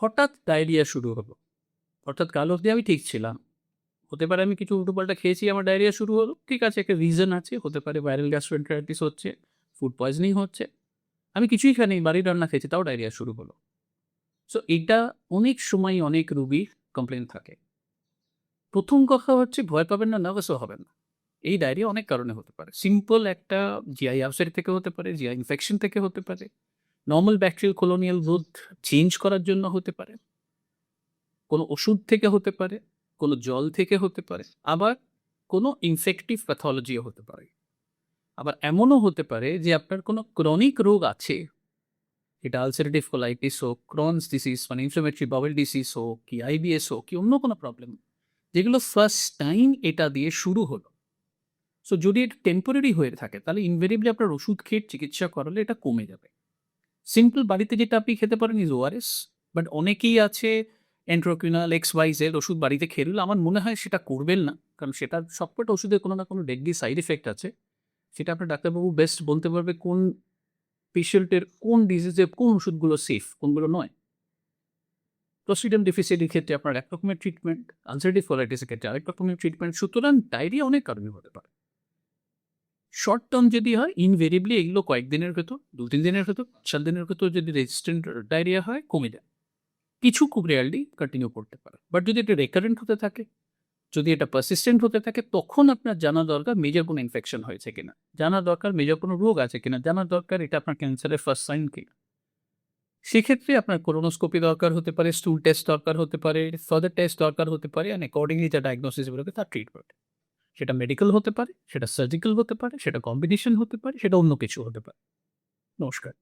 হঠাৎ ডায়রিয়া শুরু হলো। অর্থাৎ কাল অবধি আমি ঠিক ছিলাম। হতে পারে আমি কিছু উল্টোপাল্টা খেয়েছি, আমার ডায়রিয়া শুরু হলো। ঠিক আছে, একটা রিজন আছে। হতে পারে ভাইরাল গ্যাস্ট্রোএন্টারাইটিস হচ্ছে, ফুড পয়জনিং হচ্ছে। আমি কিছুই খাইনি, বাড়ির রান্না খেয়েছি, তাও ডায়রিয়া শুরু হলো। সো এটা অনেক সময় অনেক রোগীর কমপ্লেইন থাকে। ১ম কথা হচ্ছে ভয় পাবেন না, নার্ভাসও হবেন না। এই ডায়রিয়া অনেক কারণে হতে পারে। সিম্পল একটা জিআই আলসার থেকে হতে পারে, জিআই ইনফেকশন থেকে হতে পারে, normal bacterial colonial root change করার জন্য হতে পারে, কোনো ওষুধ থেকে হতে পারে, কোনো জল থেকে হতে পারে, আবার কোনো ইনফেক্টিভ প্যাথোলজিও হতে পারে। আবার এমনও হতে পারে যে আপনার কোনো ক্রনিক রোগ আছে, এটা আলসারেটিভ কোলাইটিস হোক, ক্রনস ডিসিজ মানে ইনফ্লামেটরি বাউল ডিসিজ হোক, কি আইবিএস হোক, কি অন্য কোনো প্রবলেম, যেগুলো ফার্স্ট টাইম এটা দিয়ে শুরু হলো। সো যদি এটা টেম্পোরারি হয়ে থাকে তাহলে ইনভেরিয়েবলি আপনার ওষুধ খেয়ে চিকিৎসা করালে এটা কমে যাবে। সিম্পল বাড়িতে যেটা আপনি খেতে পারেন ইজ ওআরএস। বাট অনেকেই আছে এন্ট্রোকিউনাল এক্স ওয়াই জেড ওষুধ বাড়িতে খেললে আমার মনে হয় সেটা করবেন না, কারণ সেটা সবকটা ওষুধের কোনো না কোনো ডেডলি সাইড এফেক্ট আছে। সেটা আপনার ডাক্তারবাবু বেস্ট বলতে পারবে কোন পেশেন্টের কোন ডিজিজে কোন ওষুধগুলো সেফ, কোনগুলো নয়। ক্লোস্ট্রিডিয়াম ডিফিসিয়েন্টের ক্ষেত্রে আপনার এক রকমের ট্রিটমেন্ট, আলসারেটিভ কোলাইটিসের ক্ষেত্রে আরেক রকমের ট্রিটমেন্ট। সুতরাং ডায়রিয়া অনেক কারণে হতে পারে। শর্ট টার্ম যদি হয় ইনভেরিয়েবলি এগুলো কয়েকদিনের ভেতর, ২-৩ দিনের ভেতর, ৪ দিনের ভেতর যদি রেজিস্ট্যান্ট ডায়রিয়া হয় কমে যায়। কিছু খুব রেয়ারলি কন্টিনিউ করতে পারে। বাট যদি এটা রেকারেন্ট হতে থাকে, যদি এটা পারসিস্টেন্ট হতে থাকে, তখন আপনার জানা দরকার মেজর কোনো ইনফেকশন হয়েছে কিনা, জানা দরকার মেজর কোনো রোগ আছে কিনা, জানা দরকার এটা আপনার ক্যান্সারের ফার্স্ট সাইন কিনা। সেক্ষেত্রে আপনার কোলোনোস্কোপি দরকার হতে পারে, স্টুল টেস্ট দরকার হতে পারে, ফার্দার টেস্ট দরকার হতে পারে, অ্যান্ড অ্যাকর্ডিংলি যা ডায়াগনোসিস বেরোবে তার ট্রিটমেন্ট। সেটা মেডিকেল হতে পারে, সেটা সার্জিক্যাল হতে পারে, সেটা কম্বিনেশন হতে পারে, সেটা অন্য কিছু হতে পারে। নমস্কার।